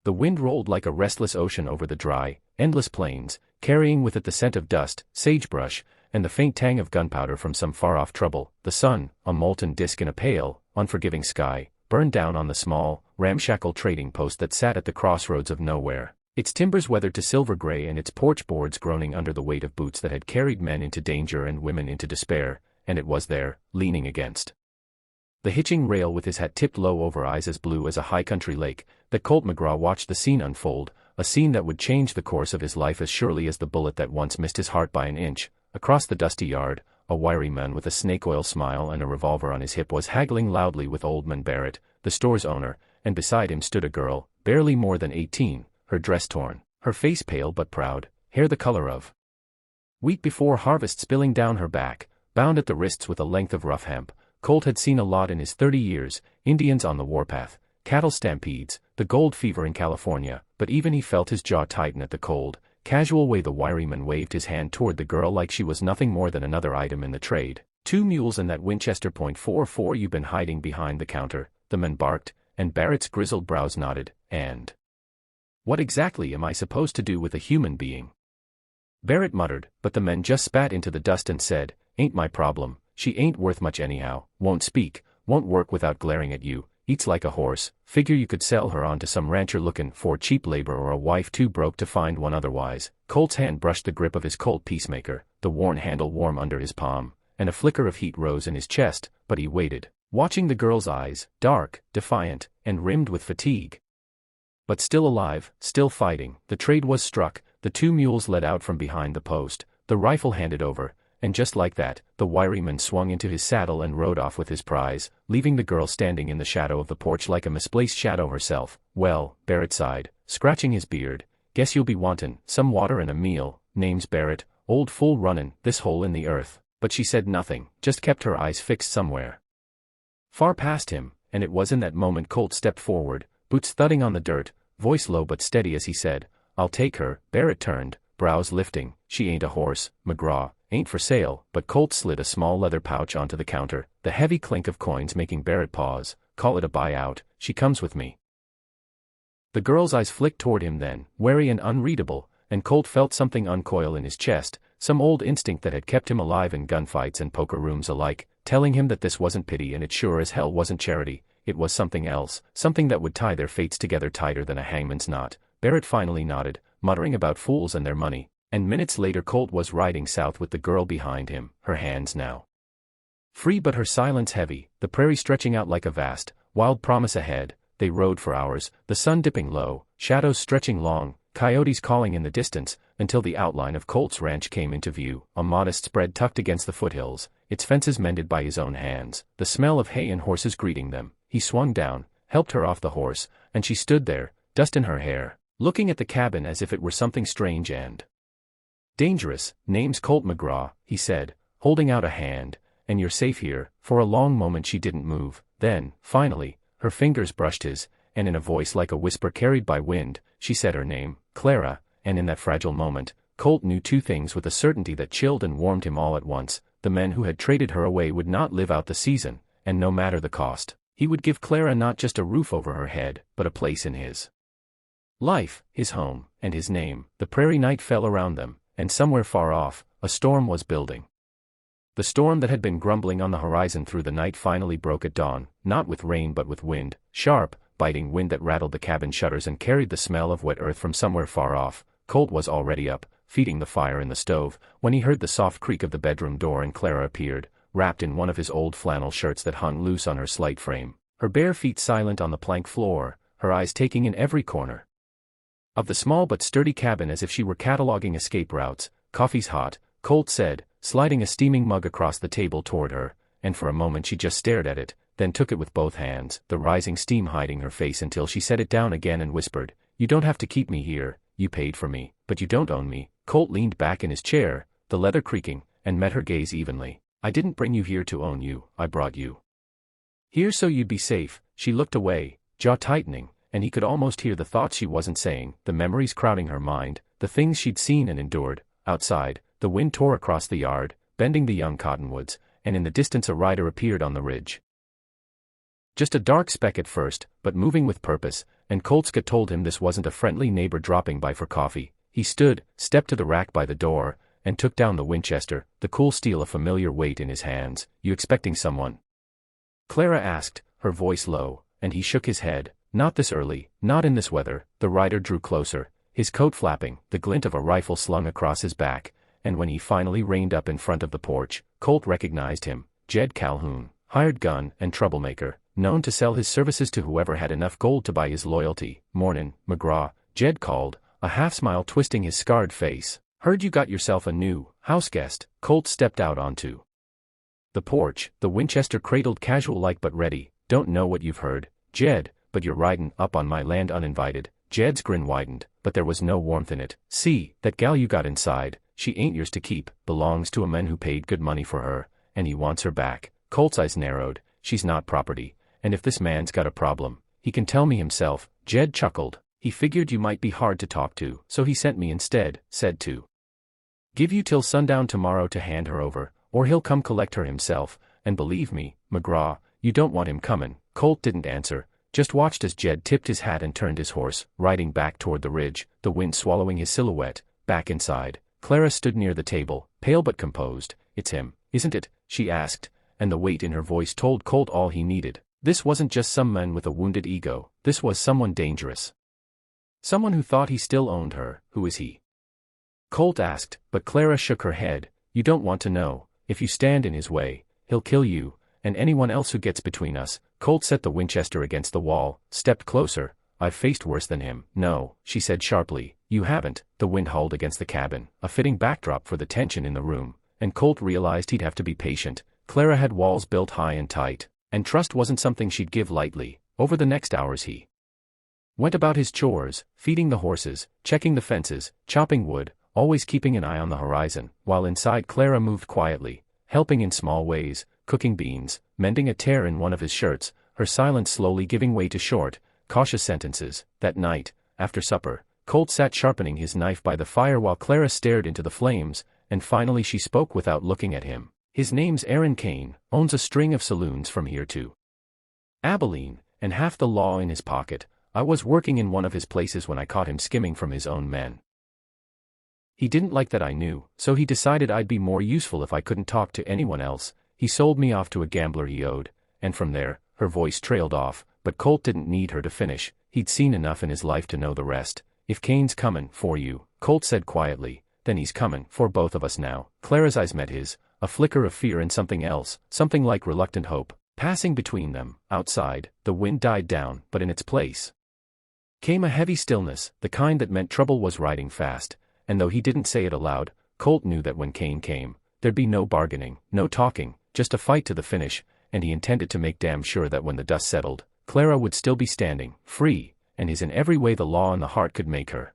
The wind rolled like a restless ocean over the dry, endless plains, carrying with it the scent of dust, sagebrush, and the faint tang of gunpowder from some far-off trouble. The sun, a molten disk in a pale, unforgiving sky, burned down on the small, ramshackle trading post that sat at the crossroads of nowhere, its timbers weathered to silver gray and its porch boards groaning under the weight of boots that had carried men into danger and women into despair, and it was there, leaning against the hitching rail with his hat tipped low over eyes as blue as a high-country lake, that Colt McGraw watched the scene unfold, a scene that would change the course of his life as surely as the bullet that once missed his heart by an inch. Across the dusty yard, a wiry man with a snake-oil smile and a revolver on his hip was haggling loudly with Old Man Barrett, the store's owner, and beside him stood a girl, barely more than 18, her dress torn, her face pale but proud, hair the color of wheat before harvest spilling down her back, bound at the wrists with a length of rough hemp. Colt had seen a lot in his 30 years, Indians on the warpath, cattle stampedes, the gold fever in California, but even he felt his jaw tighten at the cold, casual way the wiry man waved his hand toward the girl like she was nothing more than another item in the trade. 2 mules and that Winchester .44 you've been hiding behind the counter, the man barked, and Barrett's grizzled brows nodded, and what exactly am I supposed to do with a human being? Barrett muttered, but the men just spat into the dust and said, ain't my problem, she ain't worth much anyhow, won't speak, won't work without glaring at you, eats like a horse, figure you could sell her on to some rancher looking for cheap labor or a wife too broke to find one otherwise. Colt's hand brushed the grip of his Colt Peacemaker, the worn handle warm under his palm, and a flicker of heat rose in his chest, but he waited, watching the girl's eyes, dark, defiant, and rimmed with fatigue. But still alive, still fighting, the trade was struck, the 2 mules led out from behind the post, the rifle handed over, and just like that, the wiry man swung into his saddle and rode off with his prize, leaving the girl standing in the shadow of the porch like a misplaced shadow herself. Well, Barrett sighed, scratching his beard, guess you'll be wantin' some water and a meal. Name's Barrett, old fool runnin' this hole in the earth. But she said nothing, just kept her eyes fixed somewhere far past him, and it was in that moment Colt stepped forward, boots thudding on the dirt, voice low but steady as he said, I'll take her. Barrett turned, brows lifting. She ain't a horse, McGraw, ain't for sale, but Colt slid a small leather pouch onto the counter, the heavy clink of coins making Barrett pause. Call it a buyout, she comes with me. The girl's eyes flicked toward him then, wary and unreadable, and Colt felt something uncoil in his chest, some old instinct that had kept him alive in gunfights and poker rooms alike, telling him that this wasn't pity and it sure as hell wasn't charity. It was something else, something that would tie their fates together tighter than a hangman's knot. Barrett finally nodded, muttering about fools and their money, and minutes later Colt was riding south with the girl behind him, her hands now free but her silence heavy, the prairie stretching out like a vast, wild promise ahead. They rode for hours, the sun dipping low, shadows stretching long, coyotes calling in the distance, until the outline of Colt's ranch came into view, a modest spread tucked against the foothills, its fences mended by his own hands, the smell of hay and horses greeting them. He swung down, helped her off the horse, and she stood there, dust in her hair, looking at the cabin as if it were something strange and dangerous. Name's Colt McGraw, he said, holding out a hand, and you're safe here. For a long moment she didn't move, then, finally, her fingers brushed his, and in a voice like a whisper carried by wind, she said her name, Clara, and in that fragile moment, Colt knew 2 things with a certainty that chilled and warmed him all at once. The men who had traded her away would not live out the season, and no matter the cost, he would give Clara not just a roof over her head, but a place in his life, his home, and his name. The prairie night fell around them, and somewhere far off, a storm was building. The storm that had been grumbling on the horizon through the night finally broke at dawn, not with rain but with wind, sharp, biting wind that rattled the cabin shutters and carried the smell of wet earth from somewhere far off. Colt was already up, feeding the fire in the stove, when he heard the soft creak of the bedroom door and Clara appeared, wrapped in one of his old flannel shirts that hung loose on her slight frame, her bare feet silent on the plank floor, her eyes taking in every corner of the small but sturdy cabin as if she were cataloging escape routes. Coffee's hot, Colt said, sliding a steaming mug across the table toward her, and for a moment she just stared at it, then took it with both hands, the rising steam hiding her face until she set it down again and whispered, You don't have to keep me here, you paid for me, but you don't own me. Colt leaned back in his chair, the leather creaking, and met her gaze evenly. I didn't bring you here to own you, I brought you here so you'd be safe. She looked away, jaw tightening, and he could almost hear the thoughts she wasn't saying, the memories crowding her mind, the things she'd seen and endured. Outside, the wind tore across the yard, bending the young cottonwoods, and in the distance a rider appeared on the ridge. Just a dark speck at first, but moving with purpose, and Coltska told him this wasn't a friendly neighbor dropping by for coffee. He stepped to the rack by the door, and took down the Winchester, the cool steel a familiar weight in his hands. "You expecting someone?" Clara asked, her voice low, and he shook his head. "Not this early, not in this weather." The rider drew closer, his coat flapping, the glint of a rifle slung across his back, and when he finally reined up in front of the porch, Colt recognized him. Jed Calhoun, hired gun and troublemaker, known to sell his services to whoever had enough gold to buy his loyalty. "Mornin', McGraw," Jed called, a half-smile twisting his scarred face. "Heard you got yourself a new houseguest." Colt stepped out onto the porch, the Winchester cradled casual-like but ready. "Don't know what you've heard, Jed, but you're riding up on my land uninvited." Jed's grin widened, but there was no warmth in it. "See, that gal you got inside, she ain't yours to keep, belongs to a man who paid good money for her, and he wants her back." Colt's eyes narrowed. "She's not property, and if this man's got a problem, he can tell me himself." Jed chuckled. "He figured you might be hard to talk to, so he sent me instead, said to give you till sundown tomorrow to hand her over, or he'll come collect her himself, and believe me, McGraw, you don't want him comin'." Colt didn't answer, just watched as Jed tipped his hat and turned his horse, riding back toward the ridge, the wind swallowing his silhouette. Back inside, Clara stood near the table, pale but composed. "It's him, isn't it?" she asked, and the weight in her voice told Colt all he needed. This wasn't just some man with a wounded ego, this was someone dangerous. Someone who thought he still owned her. "Who is he?" Colt asked, but Clara shook her head. "You don't want to know. If you stand in his way, he'll kill you, and anyone else who gets between us." Colt set the Winchester against the wall, stepped closer. "I've faced worse than him." "No," she said sharply, "you haven't." The wind howled against the cabin, a fitting backdrop for the tension in the room, and Colt realized he'd have to be patient. Clara had walls built high and tight, and trust wasn't something she'd give lightly. Over the next hours he went about his chores, feeding the horses, checking the fences, chopping wood, always keeping an eye on the horizon, while inside Clara moved quietly, helping in small ways, cooking beans, mending a tear in one of his shirts, her silence slowly giving way to short, cautious sentences. That night, after supper, Colt sat sharpening his knife by the fire while Clara stared into the flames, and finally she spoke without looking at him. "His name's Aaron Kane, owns a string of saloons from here to Abilene, and half the law in his pocket. I was working in one of his places when I caught him skimming from his own men. He didn't like that I knew, so he decided I'd be more useful if I couldn't talk to anyone else. He sold me off to a gambler he owed, and from there," her voice trailed off, but Colt didn't need her to finish. He'd seen enough in his life to know the rest. "If Kane's comin' for you," Colt said quietly, "then he's comin' for both of us now." Clara's eyes met his, a flicker of fear and something else, something like reluctant hope, passing between them. Outside, the wind died down, but in its place came a heavy stillness, the kind that meant trouble was riding fast, and though he didn't say it aloud, Colt knew that when Kane came, there'd be no bargaining, no talking, just a fight to the finish, and he intended to make damn sure that when the dust settled, Clara would still be standing, free, and his in every way the law and the heart could make her.